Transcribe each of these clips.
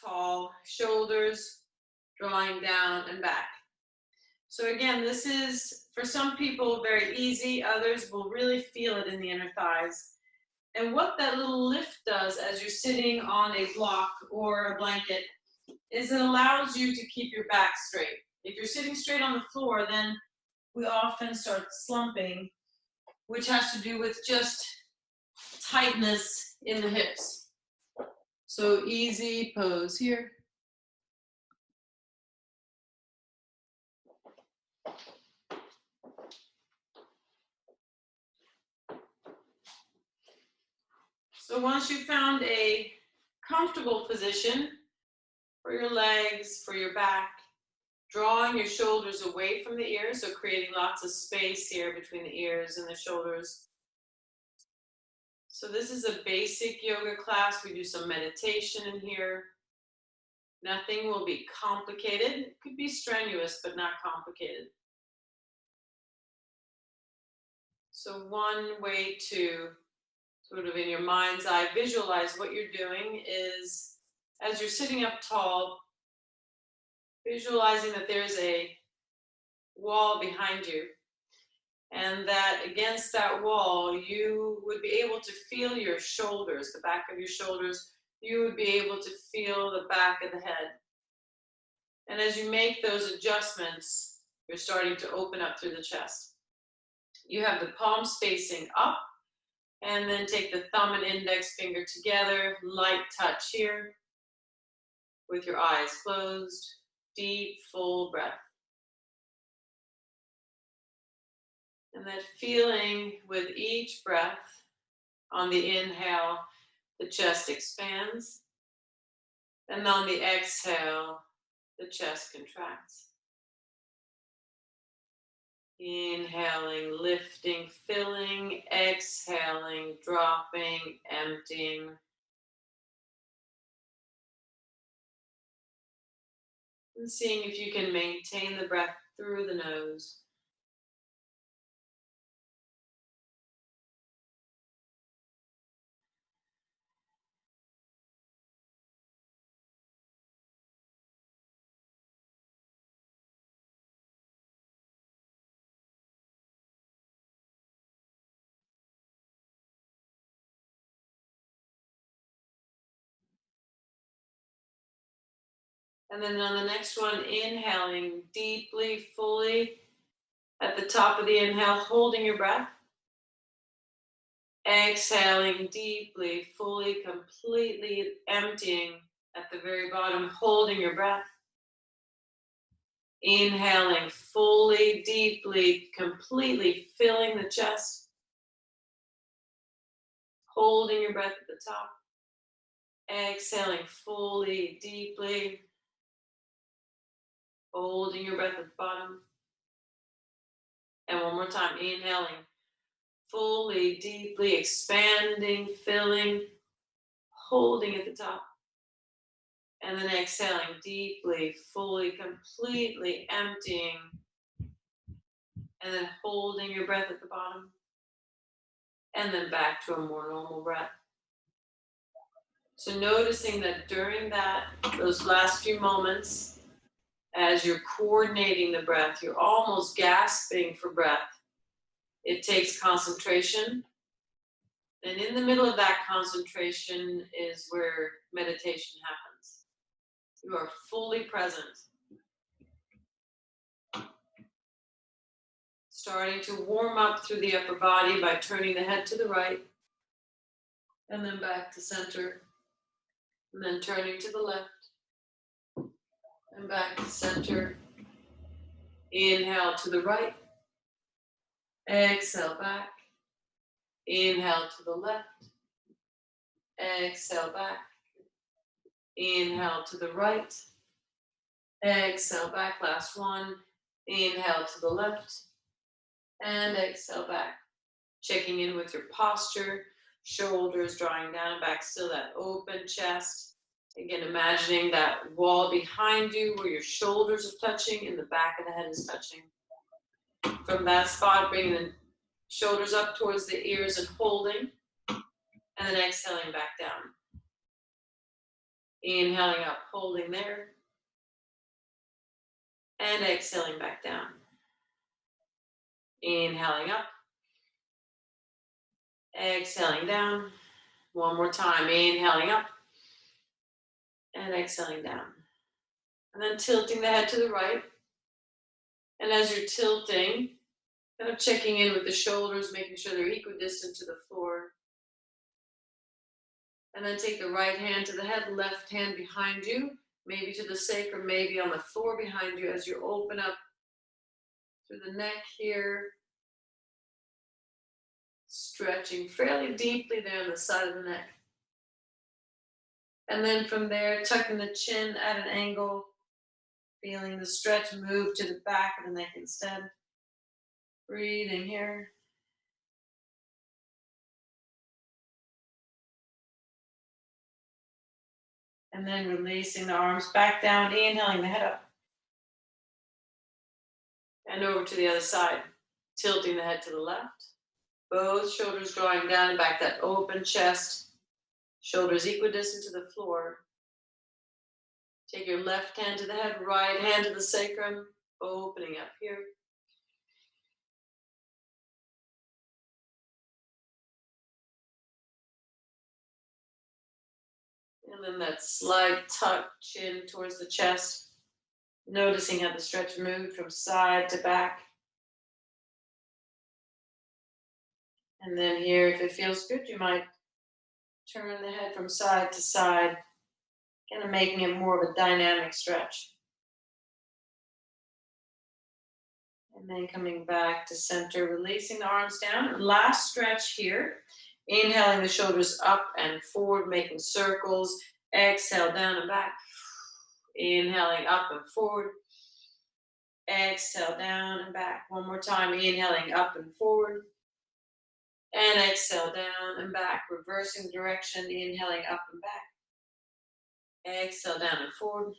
tall, shoulders drawing down and back. So again, this is, for some people, very easy. Others will really feel it in the inner thighs. And what that little lift does as you're sitting on a block or a blanket is it allows you to keep your back straight. If you're sitting straight on the floor, then we often start slumping, which has to do with just tightness in the hips. So easy pose here. So once you've found a comfortable position for your legs, for your back, drawing your shoulders away from the ears, so creating lots of space here between the ears and the shoulders. So this is a basic yoga class. We do some meditation in here. Nothing will be complicated. It could be strenuous, but not complicated. So one way to sort of in your mind's eye visualize what you're doing is, as you're sitting up tall, visualizing that there's a wall behind you, and that against that wall you would be able to feel your shoulders, the back of your shoulders. You would be able to feel the back of the head. And as you make those adjustments, you're starting to open up through the chest. You have the palms facing up, and then take the thumb and index finger together, light touch here, with your eyes closed, deep, full breath. And that feeling with each breath, on the inhale, the chest expands, and on the exhale, the chest contracts. Inhaling, lifting, filling, exhaling, dropping, emptying. And seeing if you can maintain the breath through the nose. And then on the next one, inhaling deeply, fully at the top of the inhale, holding your breath. Exhaling deeply, fully, completely emptying at the very bottom, holding your breath. Inhaling fully, deeply, completely filling the chest. Holding your breath at the top. Exhaling fully, deeply. Holding your breath at the bottom. And one more time, inhaling fully, deeply, expanding, filling, holding at the top. And then exhaling deeply, fully, completely emptying. And then holding your breath at the bottom. And then back to a more normal breath. So noticing that during those last few moments, as you're coordinating the breath, you're almost gasping for breath. It takes concentration. And in the middle of that concentration is where meditation happens. You are fully present. Starting to warm up through the upper body by turning the head to the right. And then back to center. And then turning to the left. And back to center. Inhale to the right. Exhale back. Inhale to the left. Exhale back. Inhale to the right. Exhale back. Last one. Inhale to the left. And exhale back. Checking in with your posture. Shoulders drawing down and back. Still that open chest. Again, imagining that wall behind you where your shoulders are touching and the back of the head is touching. From that spot, bringing the shoulders up towards the ears and holding. And then exhaling back down. Inhaling up, holding there. And exhaling back down. Inhaling up. Exhaling down. One more time. Inhaling up. And exhaling down. And then tilting the head to the right. And as you're tilting, kind of checking in with the shoulders, making sure they're equidistant to the floor. And then take the right hand to the head, left hand behind you, maybe to the sacrum, maybe on the floor behind you as you open up through the neck here. Stretching fairly deeply there on the side of the neck. And then from there, tucking the chin at an angle, feeling the stretch move to the back of the neck instead. Breathing here. And then releasing the arms back down, inhaling the head up. And over to the other side, tilting the head to the left. Both shoulders drawing down and back, that open chest. Shoulders equidistant to the floor. Take your left hand to the head, right hand to the sacrum, opening up here. And then that slight tuck, chin towards the chest. Noticing how the stretch moved from side to back. And then here, if it feels good, you might turn the head from side to side, kind of making it more of a dynamic stretch. And then coming back to center, releasing the arms down. Last stretch here. Inhaling the shoulders up and forward, making circles. Exhale, down and back. Inhaling up and forward. Exhale, down and back. One more time. Inhaling up and forward. And exhale, down and back. Reversing direction. Inhaling up and back. Exhale, down and forward.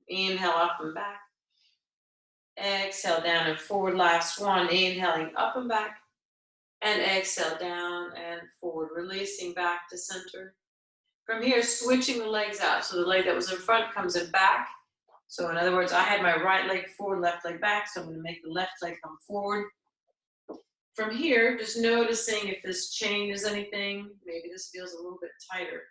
Inhale, up and back. Exhale, down and forward. Last one. Inhaling up and back. And exhale, down and forward. Releasing back to center. From here, switching the legs out. So the leg that was in front comes in back. So in other words, I had my right leg forward, left leg back. So I'm going to make the left leg come forward. From here, just noticing if this changes anything. Maybe this feels a little bit tighter.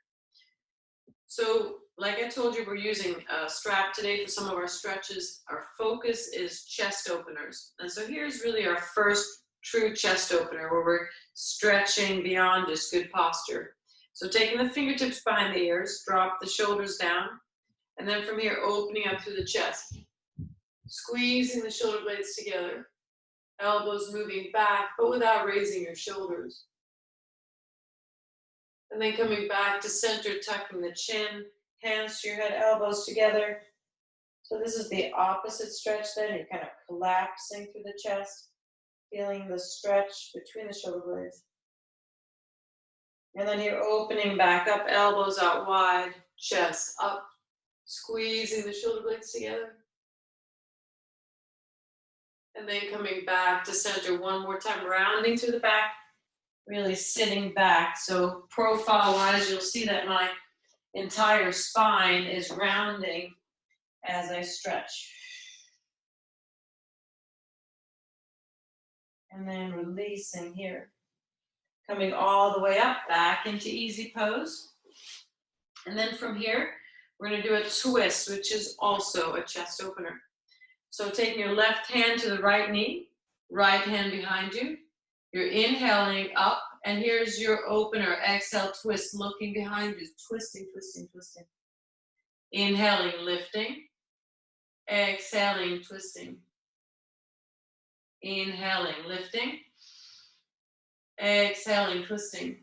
So like I told you, we're using a strap today for some of our stretches. Our focus is chest openers. And so here's really our first true chest opener where we're stretching beyond just good posture. So taking the fingertips behind the ears, drop the shoulders down, and then from here, opening up through the chest. Squeezing the shoulder blades together, elbows moving back, but without raising your shoulders. And then coming back to center, tucking the chin, hands to your head, elbows together. So this is the opposite stretch then. You're kind of collapsing through the chest, feeling the stretch between the shoulder blades. And then you're opening back up, elbows out wide, chest up, squeezing the shoulder blades together. And then coming back to center one more time, rounding through the back, really sitting back. So profile-wise, you'll see that my entire spine is rounding as I stretch. And then releasing here. Coming all the way up, back into easy pose. And then from here, we're going to do a twist, which is also a chest opener. So taking your left hand to the right knee, right hand behind you. You're inhaling up, and here's your opener. Exhale, twist, looking behind you, twisting, twisting, twisting. Inhaling, lifting. Exhaling, twisting. Inhaling, lifting. Exhaling, twisting.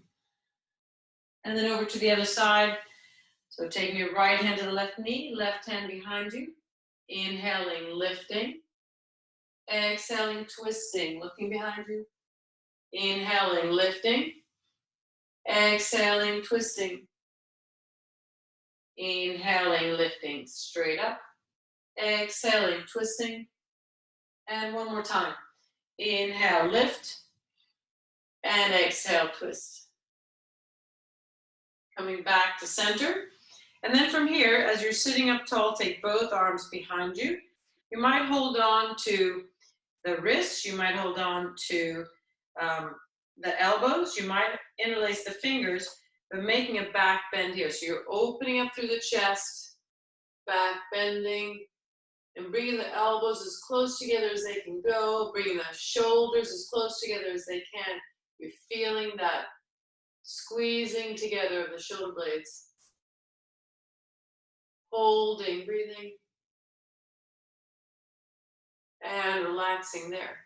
And then over to the other side. So taking your right hand to the left knee, left hand behind you. Inhaling, lifting. Exhaling, twisting, looking behind you. Inhaling, lifting. Exhaling, twisting. Inhaling, lifting, straight up. Exhaling, twisting. And one more time. Inhale, lift. And exhale, twist. Coming back to center. And then from here, as you're sitting up tall, take both arms behind you. You might hold on to the wrists, you might hold on to the elbows, you might interlace the fingers, but making a back bend here. So you're opening up through the chest, back bending, and bringing the elbows as close together as they can go, bringing the shoulders as close together as they can. You're feeling that squeezing together of the shoulder blades. Holding, breathing, and relaxing there.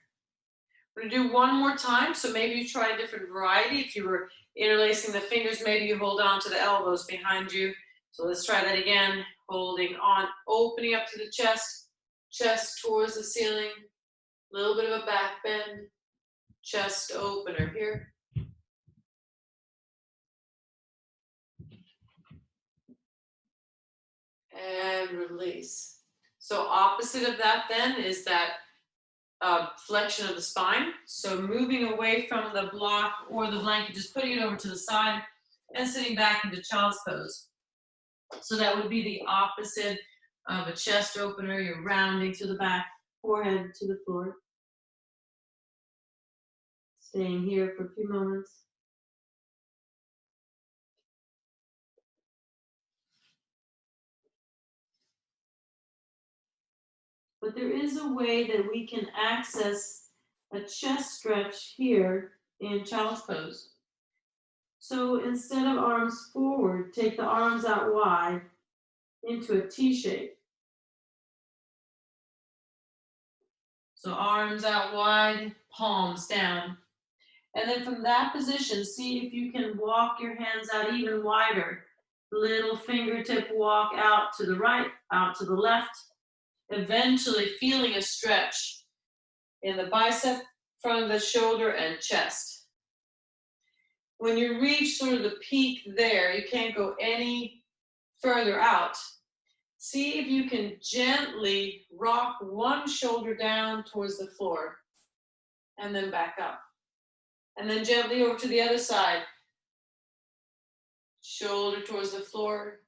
We're going to do one more time, so maybe you try a different variety. If you were interlacing the fingers, maybe you hold on to the elbows behind you. So let's try that again. Holding on, opening up to the chest, chest towards the ceiling, a little bit of a back bend, chest opener here. And release. So opposite of that then is that flexion of the spine. So moving away from the block or the blanket, just putting it over to the side and sitting back into child's pose. So that would be the opposite of a chest opener. You're rounding through the back, forehead to the floor. Staying here for a few moments. But there is a way that we can access a chest stretch here in child's pose. So instead of arms forward, take the arms out wide into a T shape. So arms out wide, palms down. And then from that position, see if you can walk your hands out even wider. Little fingertip walk out to the right, out to the left. Eventually feeling a stretch in the bicep, front of the shoulder, and chest. When you reach sort of the peak there, you can't go any further out. See if you can gently rock one shoulder down towards the floor and then back up. And then gently over to the other side. Shoulder towards the floor,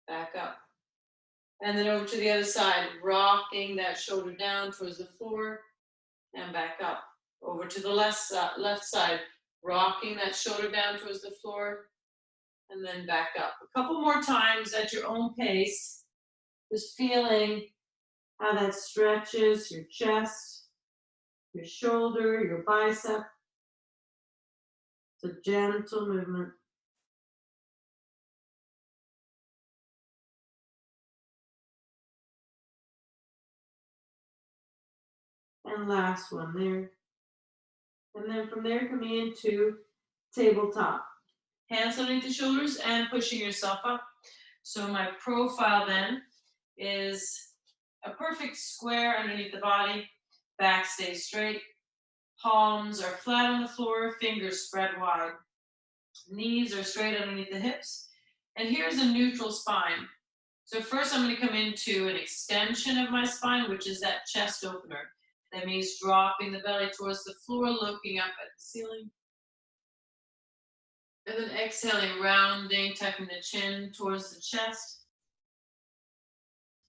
back up. And then over to the other side, rocking that shoulder down towards the floor and back up. Over to the left side, rocking that shoulder down towards the floor and then back up. A couple more times at your own pace, just feeling how that stretches your chest, your shoulder, your bicep. It's a gentle movement. And last one there. And then from there, coming into tabletop. Hands underneath the shoulders and pushing yourself up. So my profile then is a perfect square underneath the body. Back stays straight. Palms are flat on the floor, fingers spread wide. Knees are straight underneath the hips. And here's a neutral spine. So first I'm going to come into an extension of my spine, which is that chest opener. That means dropping the belly towards the floor, looking up at the ceiling. And then exhaling, rounding, tucking the chin towards the chest.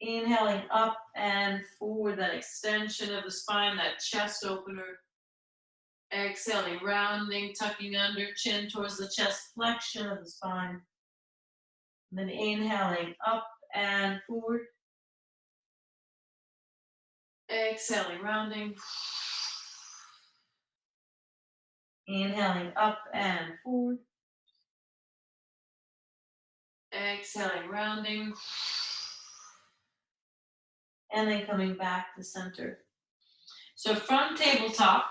Inhaling up and forward, that extension of the spine, that chest opener. Exhaling, rounding, tucking under, chin towards the chest, flexion of the spine. And then inhaling up and forward. Exhaling, rounding. Inhaling up and forward. Exhaling, rounding. And then coming back to center. So from tabletop,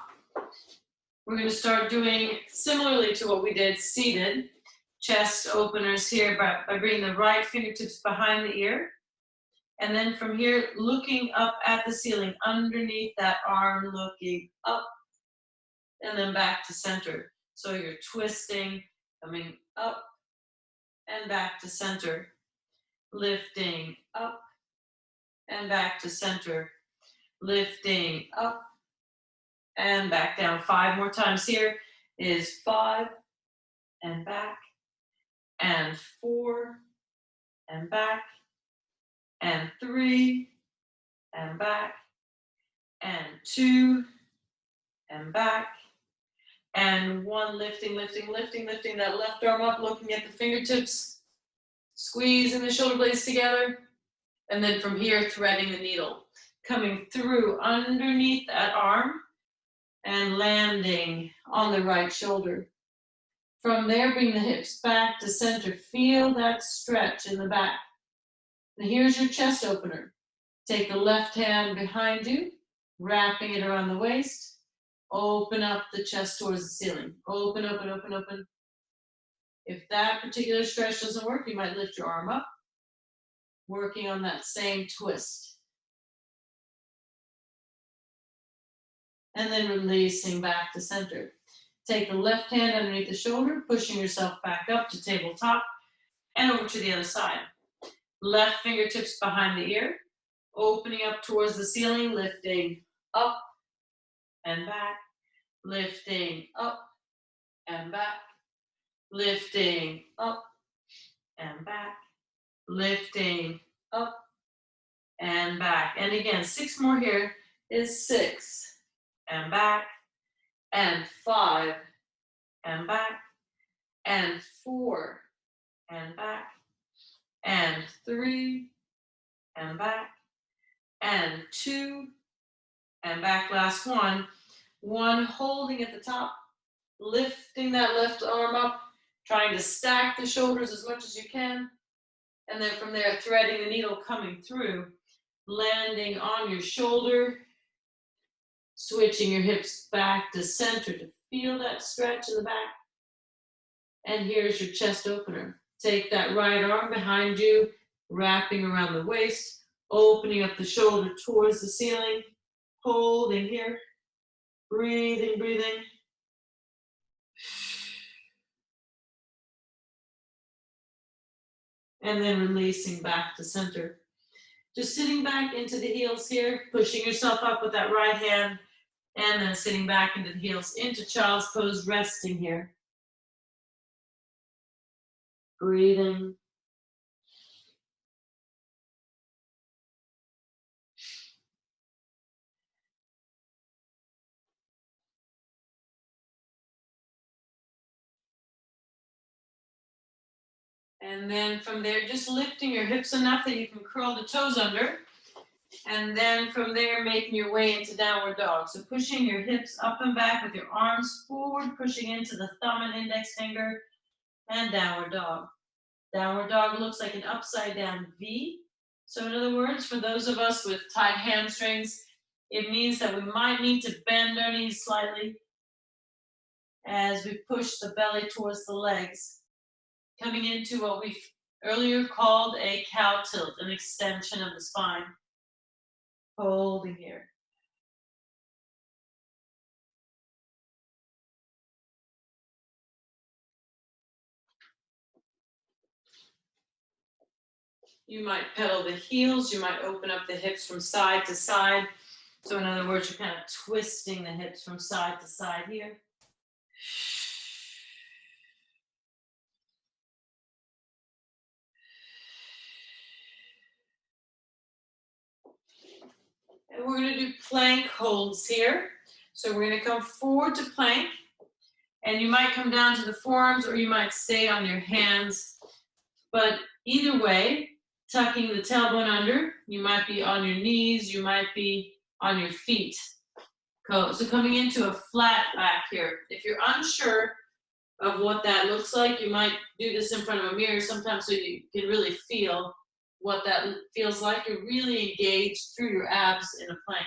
we're going to start doing similarly to what we did seated. Chest openers here by bringing the right fingertips behind the ear. And then from here, looking up at the ceiling, underneath that arm, looking up, and then back to center. So you're twisting, coming up, and back to center. Lifting up, and back to center. Lifting up, and back down. 5 more times here is 5, and back, and 4, and back, and 3, and back, and 2, and back, and 1, lifting, lifting, lifting, lifting that left arm up, looking at the fingertips, squeezing the shoulder blades together, and then from here, threading the needle, coming through underneath that arm, and landing on the right shoulder. From there, bring the hips back to center. Feel that stretch in the back. Now here's your chest opener. Take the left hand behind you, wrapping it around the waist. Open up the chest towards the ceiling. Open, open, open, open. If that particular stretch doesn't work, you might lift your arm up, working on that same twist. And then releasing back to center. Take the left hand underneath the shoulder, pushing yourself back up to tabletop and over to the other side. Left fingertips behind the ear, opening up towards the ceiling, lifting up and back, lifting up and back, lifting up and back, lifting up and back. And again, 6 more here is 6 and back, and 5 and back, and 4 and back, and 3 and back, and 2 and back. Last one. 1 holding at the top, lifting that left arm up, trying to stack the shoulders as much as you can, and then from there threading the needle coming through, landing on your shoulder, switching your hips back to center to feel that stretch in the back. And here's your chest opener. Take that right arm behind you, wrapping around the waist, opening up the shoulder towards the ceiling, holding here, breathing, breathing. And then releasing back to center. Just sitting back into the heels here, pushing yourself up with that right hand, and then sitting back into the heels, into child's pose, resting here. Breathing. And then from there, just lifting your hips enough that you can curl the toes under. And then from there, making your way into downward dog. So pushing your hips up and back with your arms forward, pushing into the thumb and index finger, and downward dog. Downward dog looks like an upside down V. So in other words, for those of us with tight hamstrings, it means that we might need to bend our knees slightly as we push the belly towards the legs, coming into what we earlier called a cow tilt, an extension of the spine. Holding here. You might pedal the heels, you might open up the hips from side to side. So in other words, you're kind of twisting the hips from side to side here. And we're going to do plank holds here. So we're going to come forward to plank. And you might come down to the forearms or you might stay on your hands. But either way, tucking the tailbone under, you might be on your knees, you might be on your feet. So coming into a flat back here. If you're unsure of what that looks like, you might do this in front of a mirror sometimes so you can really feel what that feels like. You're really engaged through your abs in a plank.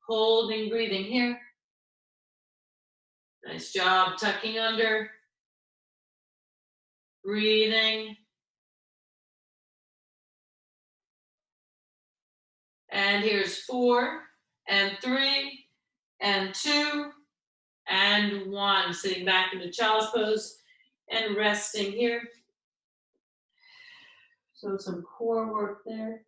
Holding, breathing here. Nice job tucking under. Breathing. And here's 4 and 3 and 2 and 1. Sitting back into child's pose and resting here. So some core work there.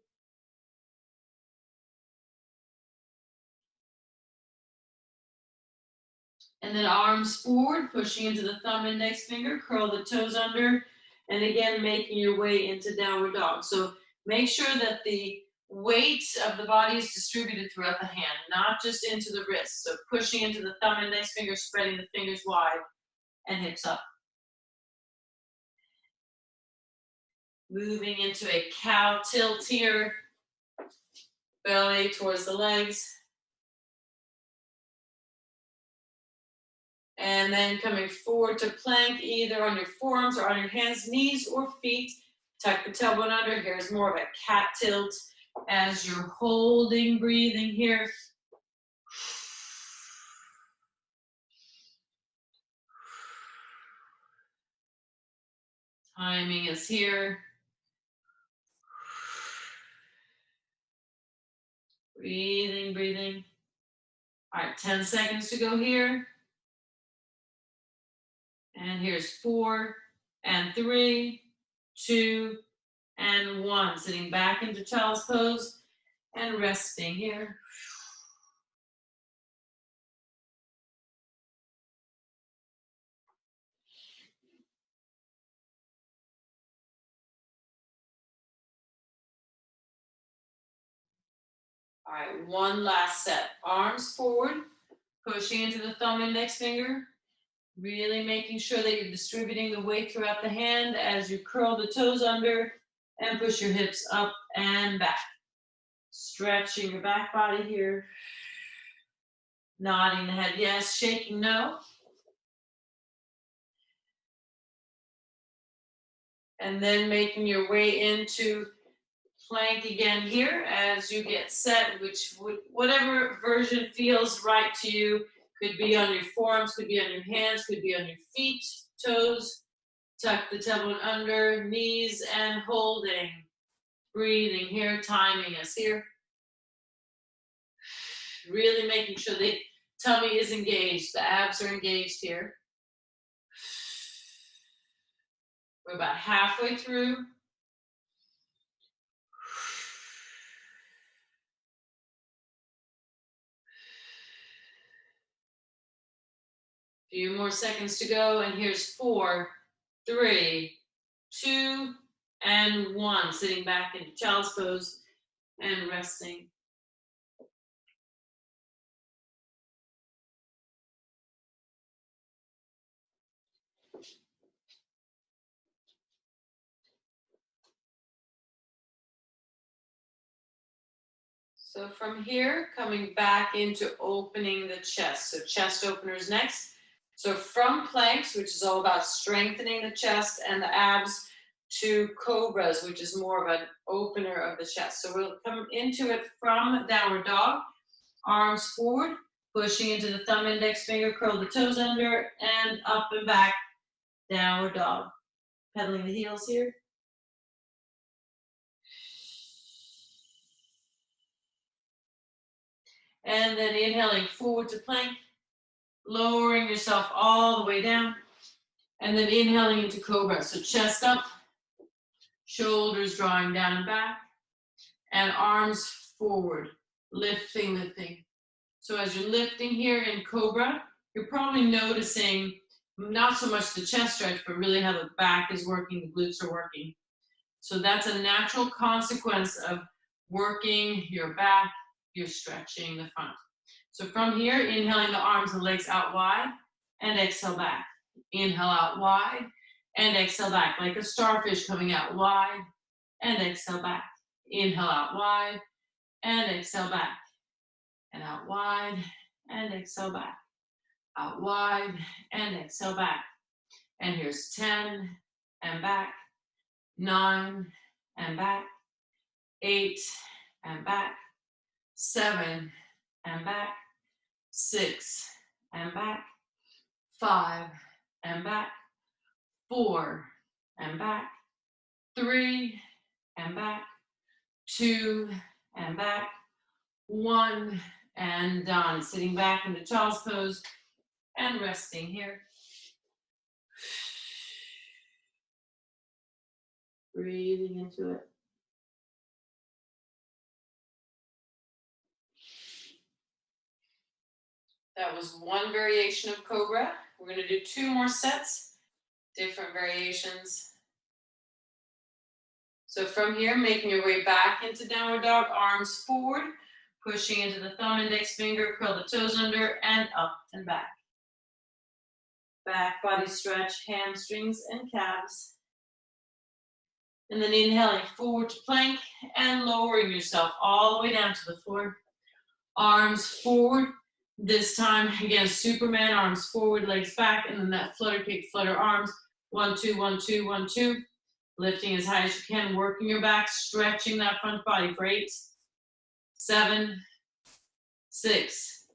And then arms forward, pushing into the thumb index finger, curl the toes under, and again, making your way into downward dog. So make sure that the weight of the body is distributed throughout the hand, not just into the wrist. So pushing into the thumb and index finger, spreading the fingers wide and hips up. Moving into a cow tilt here, belly towards the legs. And then coming forward to plank, either on your forearms or on your hands, knees or feet. Tuck the tailbone under. Here's more of a cat tilt as you're holding, breathing here. Timing is here. Breathing, breathing. All right, 10 seconds to go here. And here's 4 and 3, 2 and 1. Sitting back into child's pose and resting here. All right, one last set. Arms forward, pushing into the thumb index finger. Really making sure that you're distributing the weight throughout the hand as you curl the toes under and push your hips up and back. Stretching your back body here. Nodding the head yes, shaking no. And then making your way into plank again here as you get set, whatever version feels right to you. Could be on your forearms, could be on your hands, could be on your feet, toes. Tuck the tailbone under, knees, and holding. Breathing here, timing is here. Really making sure the tummy is engaged, the abs are engaged here. We're about halfway through. Few more seconds to go, and here's 4, 3, 2, and 1. Sitting back into child's pose and resting. So from here, coming back into opening the chest. So chest openers next. So from planks, which is all about strengthening the chest and the abs, to cobras, which is more of an opener of the chest. So we'll come into it from downward dog. Arms forward, pushing into the thumb index finger, curl the toes under, and up and back, downward dog. Pedaling the heels here. And then inhaling forward to plank, lowering yourself all the way down, and then inhaling into cobra. So chest up, shoulders drawing down and back, and arms forward, lifting, lifting. So as you're lifting here in cobra, you're probably noticing not so much the chest stretch, but really how the back is working, the glutes are working. So that's a natural consequence of working your back, you're stretching the front. So from here, inhaling the arms and legs out wide, and exhale back. Inhale out wide, and exhale back, like a starfish coming out wide, and exhale back. Inhale out wide, and exhale back. And out wide, and exhale back. Out wide, and exhale back. And here's 10, and back. 9, and back. 8, and back. 7, and back. 6, and back. 5, and back. 4, and back. 3, and back. 2, and back. 1, and done. Sitting back into child's pose and resting here. Breathing into it. That was one variation of cobra. We're going to do 2 more sets, different variations. So from here, making your way back into downward dog, arms forward, pushing into the thumb index finger, curl the toes under, and up and back. Back body stretch, hamstrings and calves. And then inhaling forward to plank and lowering yourself all the way down to the floor. Arms forward. This time, again, Superman, arms forward, legs back, and then that flutter kick, flutter arms. 1, 2, 1, 2, 1, 2. Lifting as high as you can, working your back, stretching that front body for 8, 7, 6,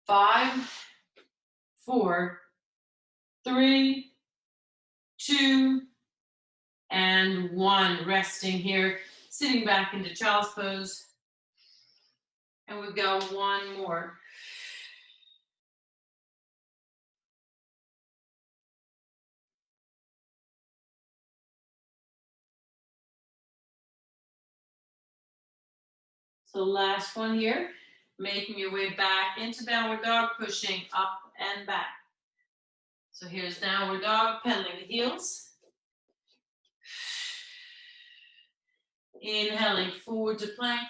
5, 4, 3, 2, and 1. Resting here, sitting back into child's pose. And we've got one more. So last one here, making your way back into downward dog, pushing up and back. So here's downward dog, pedaling the heels. Inhaling forward to plank.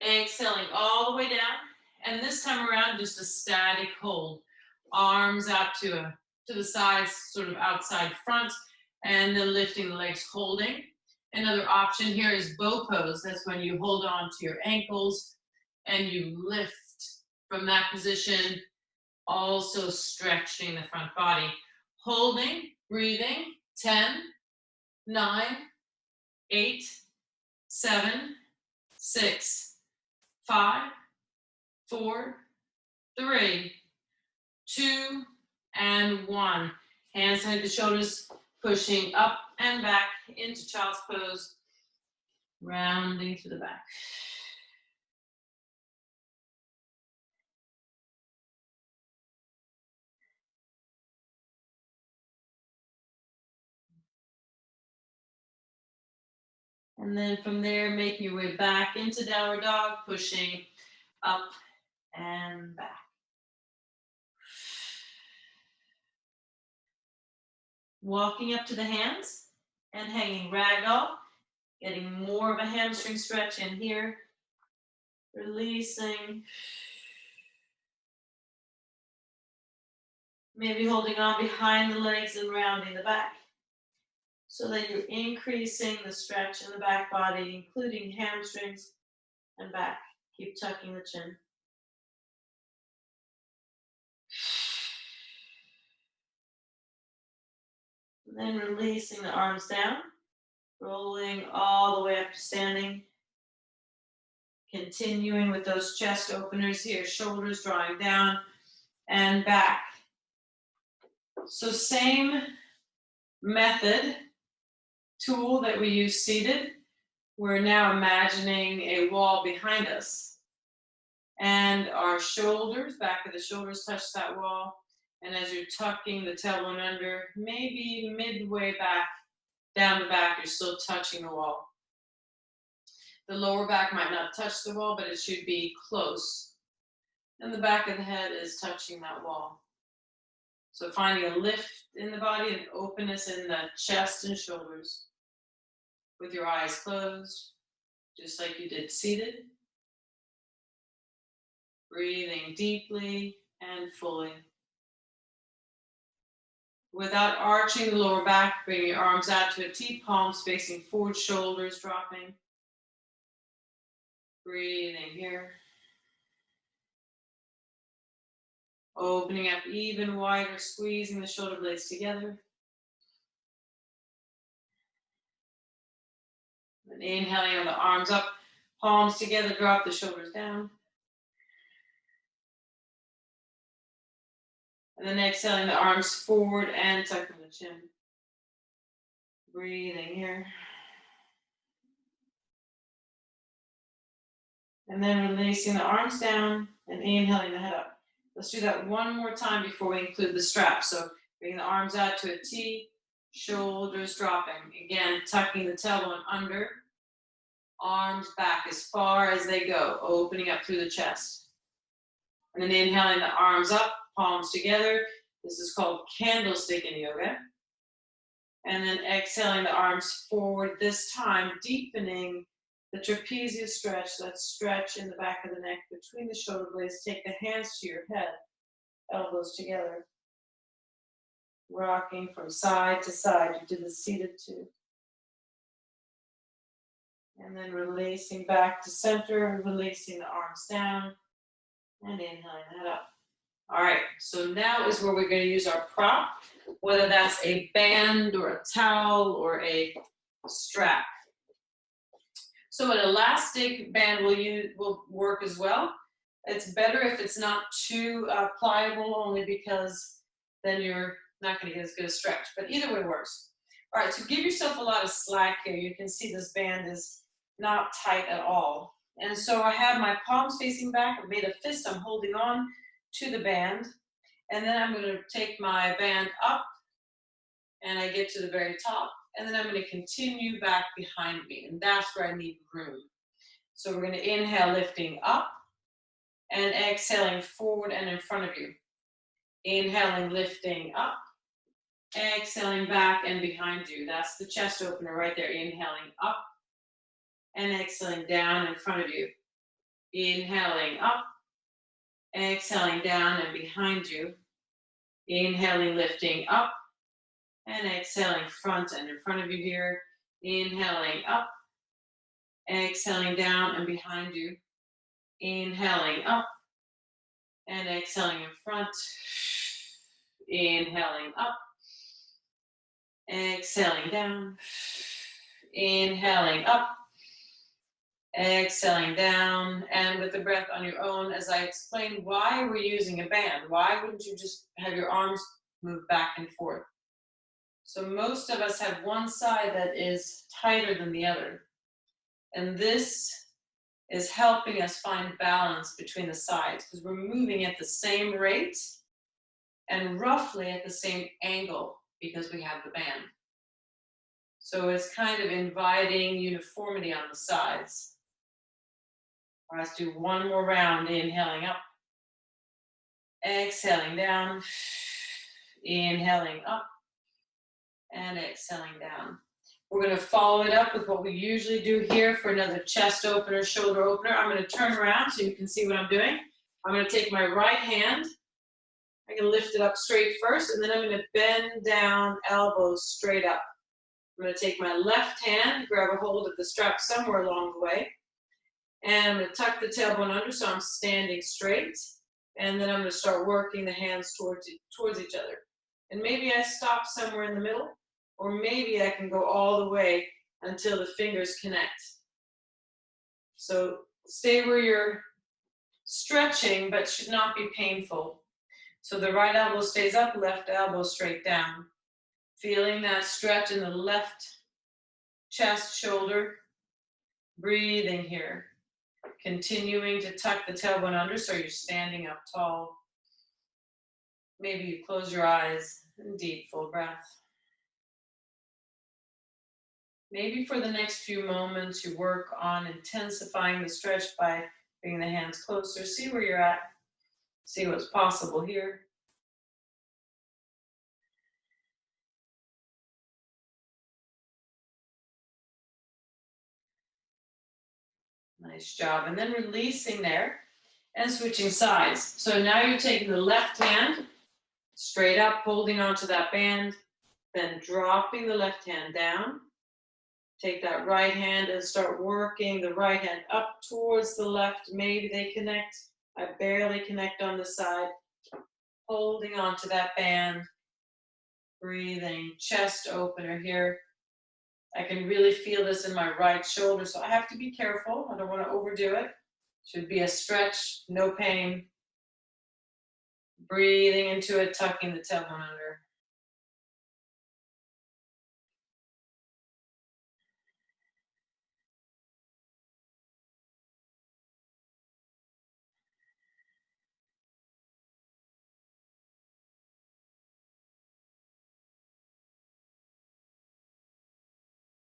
Exhaling all the way down. And this time around, just a static hold. Arms out to the sides, sort of outside front, and then lifting the legs, holding. Another option here is bow pose. That's when you hold on to your ankles and you lift from that position, also stretching the front body. Holding, breathing, 10, 9, 8, 7, 6, 5, 4, 3, 2, and 1. Hands behind the shoulders, pushing up and back into child's pose, rounding to the back. And then from there, making your way back into downward dog, pushing up and back. Walking up to the hands and hanging ragdoll, getting more of a hamstring stretch in here. Releasing. Maybe holding on behind the legs and rounding the back, so that you're increasing the stretch in the back body, including hamstrings and back. Keep tucking the chin. And then releasing the arms down, rolling all the way up to standing. Continuing with those chest openers here, shoulders drawing down and back. So same method, tool that we use seated. We're now imagining a wall behind us. And our shoulders, back of the shoulders touch that wall. And as you're tucking the tailbone under, maybe midway back, down the back, you're still touching the wall. The lower back might not touch the wall, but it should be close. And the back of the head is touching that wall. So finding a lift in the body and openness in the chest and shoulders. With your eyes closed, just like you did seated. Breathing deeply and fully. Without arching the lower back, bring your arms out to a T, palms facing forward, shoulders dropping. Breathing here. Opening up even wider, squeezing the shoulder blades together. And inhaling on the arms up, palms together, drop the shoulders down. And then exhaling the arms forward and tucking the chin. Breathing here. And then releasing the arms down and inhaling the head up. Let's do that one more time before we include the strap. So bring the arms out to a T, shoulders dropping. Again, tucking the tailbone under. Arms back as far as they go, opening up through the chest. And then inhaling the arms up, palms together. This is called candlestick in yoga. And then exhaling the arms forward, this time deepening the trapezius stretch, that stretch in the back of the neck between the shoulder blades. Take the hands to your head, elbows together. Rocking from side to side. You did the seated two. And then releasing back to center, releasing the arms down, and inhaling that up. All right, so now is where we're going to use our prop, whether that's a band or a towel or a strap. So an elastic band will work as well. It's better if it's not too pliable, only because then you're not going to get as good a stretch, but either way works. All right, so give yourself a lot of slack here. You can see this band is not tight at all. And so I have my palms facing back. I've made a fist. I'm holding on to the band, and then I'm going to take my band up and I get to the very top, and then I'm going to continue back behind me, and that's where I need room. So we're going to inhale, lifting up, and exhaling forward and in front of you. Inhaling, lifting up, exhaling back and behind you. That's the chest opener right there. Inhaling up and exhaling down in front of you. Inhaling up, exhaling down and behind you. Inhaling, lifting up, and exhaling front and in front of you here. Inhaling up, exhaling down and behind you. Inhaling up, and exhaling in front. Inhaling up, exhaling down. Inhaling up, exhaling down, and with the breath on your own, as I explained why we're using a band. Why wouldn't you just have your arms move back and forth? So most of us have one side that is tighter than the other. And this is helping us find balance between the sides, because we're moving at the same rate and roughly at the same angle because we have the band. So it's kind of inviting uniformity on the sides. All right, let's do one more round. Inhaling up, exhaling down, inhaling up, and exhaling down. We're going to follow it up with what we usually do here for another chest opener, shoulder opener. I'm going to turn around so you can see what I'm doing. I'm going to take my right hand. I can lift it up straight first, and then I'm going to bend down, elbows straight up. I'm going to take my left hand, grab a hold of the strap somewhere along the way, and I'm going to tuck the tailbone under so I'm standing straight, and then I'm going to start working the hands towards each other. And maybe I stop somewhere in the middle, or maybe I can go all the way until the fingers connect. So stay where you're stretching, but should not be painful. So the right elbow stays up, left elbow straight down. Feeling that stretch in the left chest, shoulder. Breathing here. Continuing to tuck the tailbone under so you're standing up tall. Maybe you close your eyes and deep, full breath. Maybe for the next few moments you work on intensifying the stretch by bringing the hands closer. See where you're at. See what's possible here. Nice job. And then releasing there and switching sides. So now you're taking the left hand straight up, holding onto that band, then dropping the left hand down. Take that right hand and start working the right hand up towards the left. Maybe they connect. I barely connect on the side. Holding onto that band. Breathing, chest opener here. I can really feel this in my right shoulder, so I have to be careful. I don't want to overdo it. Should be a stretch, no pain. Breathing into it, tucking the tailbone under.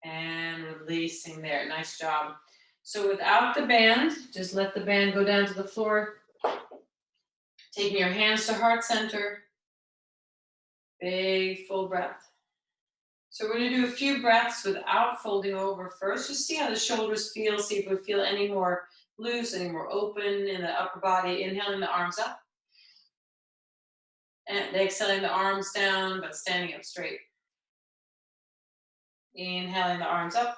And releasing there. Nice job. So without the band, just let the band go down to the floor. Taking your hands to heart center. Big full breath. So we're going to do a few breaths without folding over first. Just see how the shoulders feel. See if we feel any more loose, any more open in the upper body. Inhaling the arms up. And exhaling the arms down, but standing up straight. Inhaling the arms up.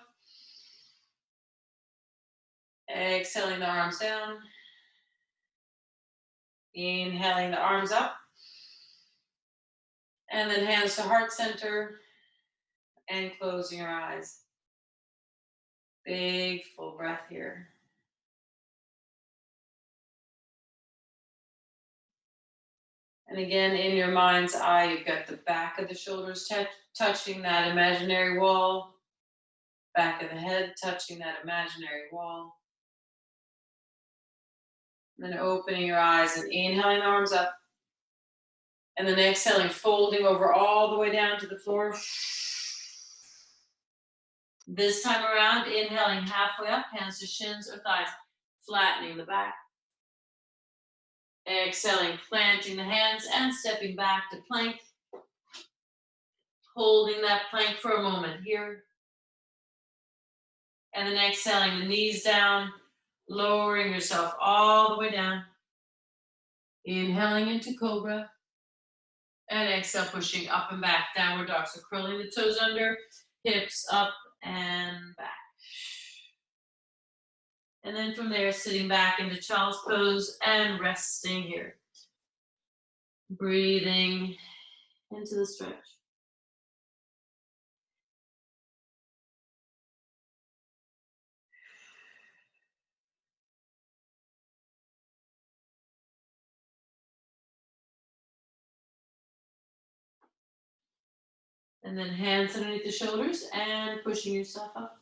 Exhaling the arms down. Inhaling the arms up. And then hands to heart center. And closing your eyes. Big full breath here. And again, in your mind's eye, you've got the back of the shoulders touching that imaginary wall. Back of the head touching that imaginary wall. And then opening your eyes and inhaling the arms up. And then exhaling, folding over all the way down to the floor. This time around, inhaling halfway up, hands to shins or thighs, flattening the back. Exhaling, planting the hands and stepping back to plank. Holding that plank for a moment here. And then exhaling, the knees down, lowering yourself all the way down. Inhaling into cobra. And exhale, pushing up and back, downward dog. So curling the toes under, hips up and back. And then from there, sitting back into child's pose and resting here. Breathing into the stretch. And then hands underneath the shoulders and pushing yourself up.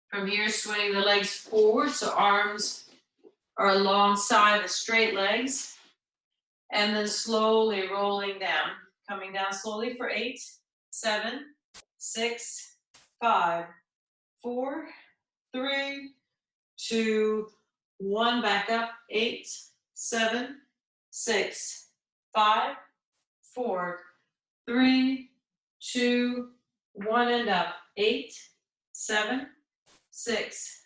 From here, swinging the legs forward, so arms are alongside the straight legs. And then slowly rolling down. Coming down slowly for 8, 7, 6, 5, 4, 3, 2, 1. Back up. 8, 7, 6, 5, 4, 3, 2, 1, and up. 8, 7, 6,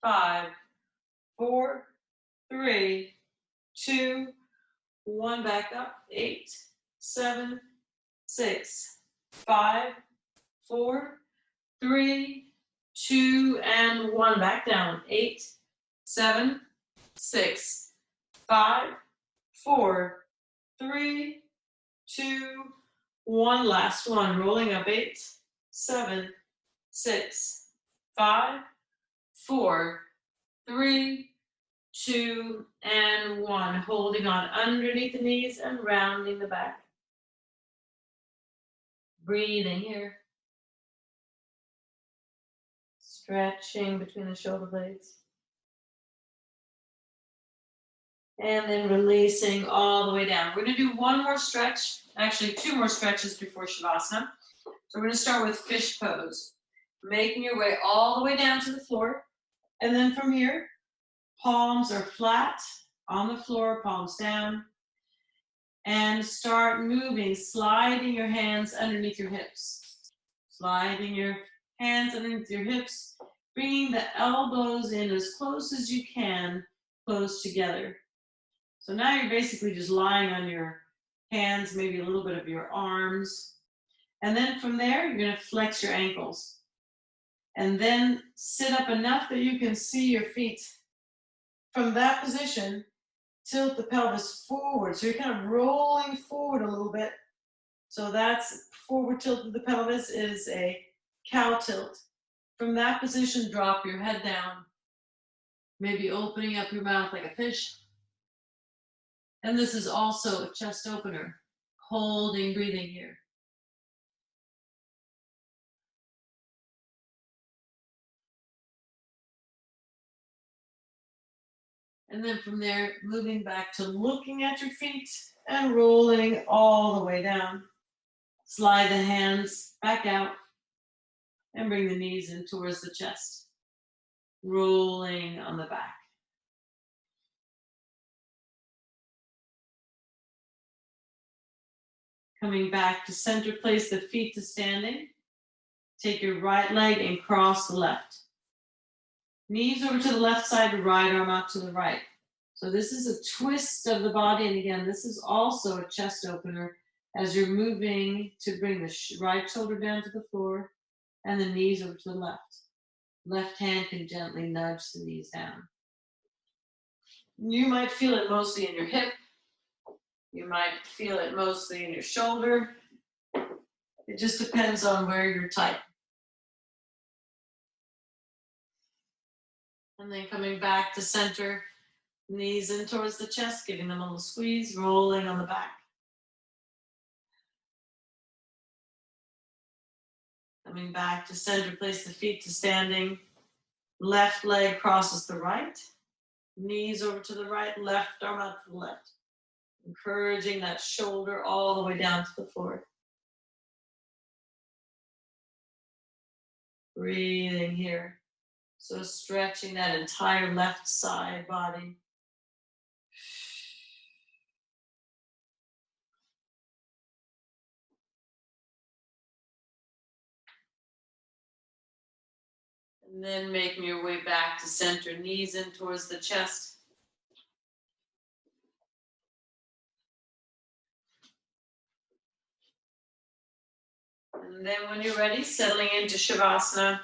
5, 4, 3, 2, 1. Back up. 8, 7, 6, 5, 4, 3, 2, and 1. Back down. 8, 7, 6, 5, 4, 3, 2, 1. Last one. Rolling up. 8, 7, 6, 5, 4, 3, 2, and 1. Holding on underneath the knees and rounding the back. Breathing here. Stretching between the shoulder blades. And then releasing all the way down. We're going to do one more stretch, actually 2 more stretches before Shavasana. So we're going to start with fish pose. Making your way all the way down to the floor. And then from here, palms are flat on the floor, palms down. And start moving, sliding your hands underneath your hips. Sliding your hands underneath your hips, bringing the elbows in as close as you can, close together. So now you're basically just lying on your hands, maybe a little bit of your arms. And then from there, you're going to flex your ankles. And then sit up enough that you can see your feet. From that position, tilt the pelvis forward. So you're kind of rolling forward a little bit. So that's forward tilt of the pelvis is a cow tilt. From that position, drop your head down. Maybe opening up your mouth like a fish. And this is also a chest opener. Holding, breathing here. And then from there, moving back to looking at your feet and rolling all the way down. Slide the hands back out and bring the knees in towards the chest. Rolling on the back. Coming back to center, place the feet to standing. Take your right leg and cross the left. Knees over to the left side, right arm out to the right. So this is a twist of the body. And again, this is also a chest opener as you're moving to bring the right shoulder down to the floor and the knees over to the left. Left hand can gently nudge the knees down. You might feel it mostly in your hip. You might feel it mostly in your shoulder. It just depends on where you're tight. And then coming back to center, knees in towards the chest, giving them a little squeeze, rolling on the back. Coming back to center, place the feet to standing. Left leg crosses the right. Knees over to the right, left arm out to the left. Encouraging that shoulder all the way down to the floor. Breathing here. So stretching that entire left side body. And then making your way back to center, knees in towards the chest. And then when you're ready, settling into Shavasana.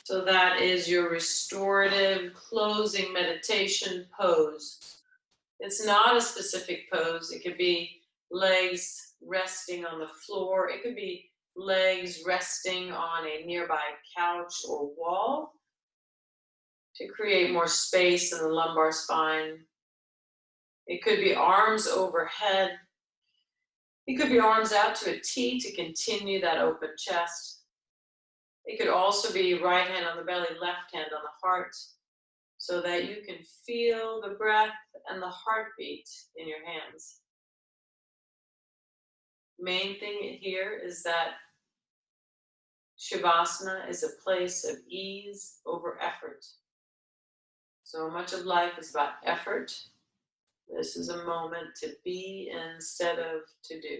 So that is your restorative closing meditation pose. It's not a specific pose. It could be legs resting on the floor. It could be legs resting on a nearby couch or wall to create more space in the lumbar spine. It could be arms overhead. It could be arms out to a T to continue that open chest. It could also be right hand on the belly, left hand on the heart, so that you can feel the breath and the heartbeat in your hands. Main thing here is that Shavasana is a place of ease over effort. So much of life is about effort. This is a moment to be instead of to do.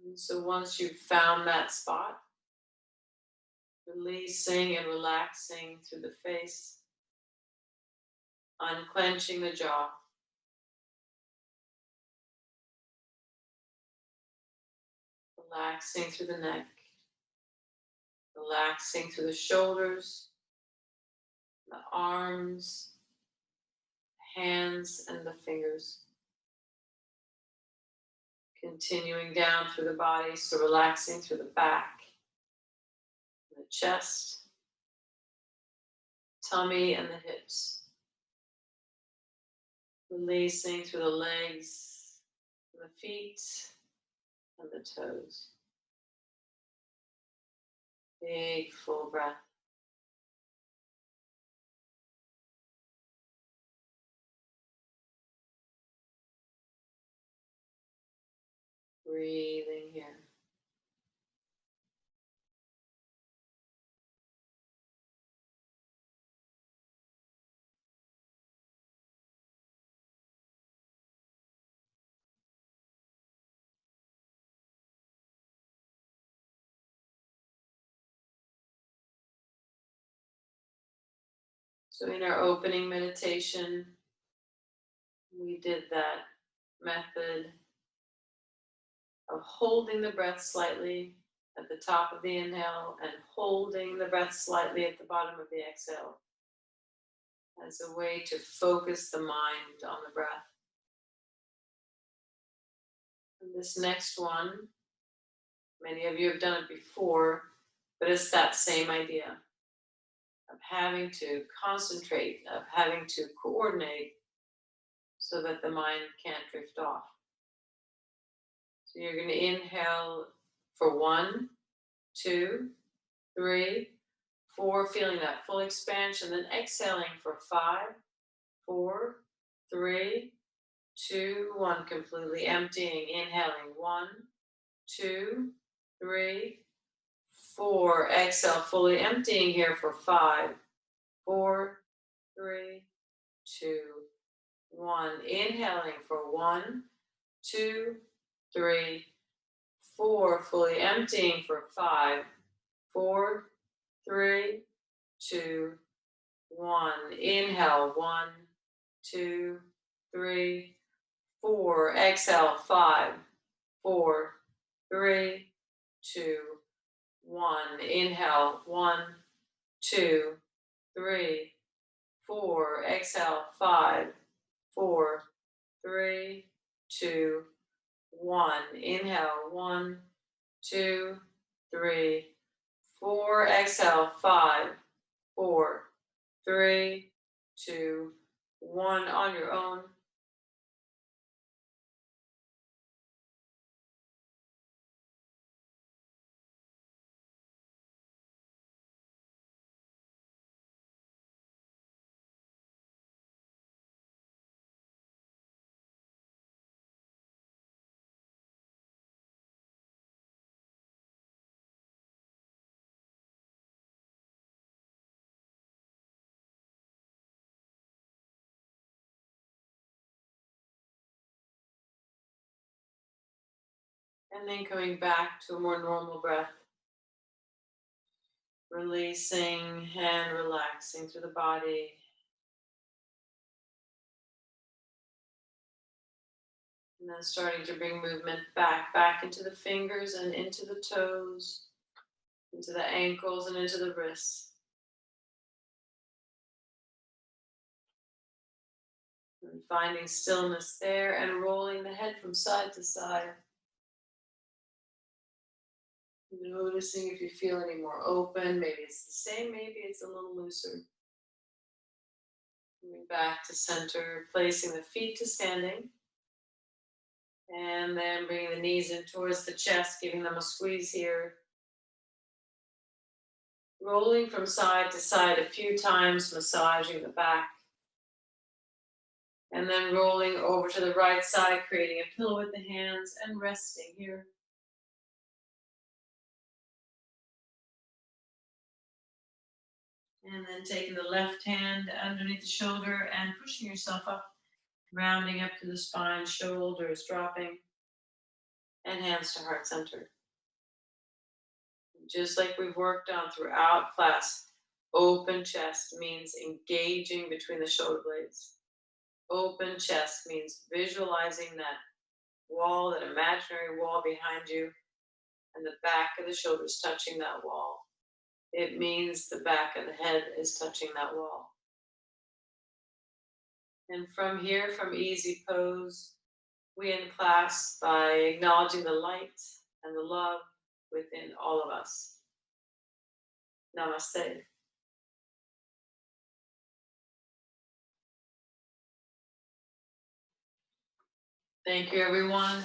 And so once you've found that spot, releasing and relaxing through the face, unclenching the jaw. Relaxing through the neck. Relaxing through the shoulders, the arms, hands, and the fingers. Continuing down through the body, so relaxing through the back, the chest, tummy, and the hips. Releasing through the legs, the feet, and the toes. Big full breath. Breathing here. So in our opening meditation, we did that method of holding the breath slightly at the top of the inhale and holding the breath slightly at the bottom of the exhale as a way to focus the mind on the breath. And this next one, many of you have done it before, but it's that same idea of having to concentrate, of having to coordinate so that the mind can't drift off. So you're going to inhale for 1, 2, 3, 4, feeling that full expansion, then exhaling for 5, 4, 3, 2, 1, completely emptying, inhaling 1, 2, 3, 4, exhale, fully emptying here for 5, 4, 3, 2, 1. Inhaling for 1, 2, 3, 4. Fully emptying for 5, 4, 3, 2, 1. Inhale 1, 2, 3, 4. Exhale 5, 4, 3, 2, 1. Inhale 1, 2, 3, 4. Exhale 5, 4, 3, 2, 1. Inhale 1, 2, 3, 4. Exhale 5, 4, 3, 2, 1. On your own. And then coming back to a more normal breath. Releasing and relaxing through the body. And then starting to bring movement back into the fingers and into the toes, into the ankles and into the wrists. And finding stillness there and rolling the head from side to side. Noticing if you feel any more open, maybe it's the same, maybe it's a little looser. Moving back to center, placing the feet to standing. And then bringing the knees in towards the chest, giving them a squeeze here. Rolling from side to side a few times, massaging the back. And then rolling over to the right side, creating a pillow with the hands and resting here. And then taking the left hand underneath the shoulder and pushing yourself up, rounding up to the spine, shoulders dropping, and hands to heart center. Just like we've worked on throughout class, open chest means engaging between the shoulder blades. Open chest means visualizing that wall, that imaginary wall behind you, and the back of the shoulders touching that wall. It means the back of the head is touching that wall. And from here, from easy pose, we end class by acknowledging the light and the love within all of us. Namaste. Thank you, everyone.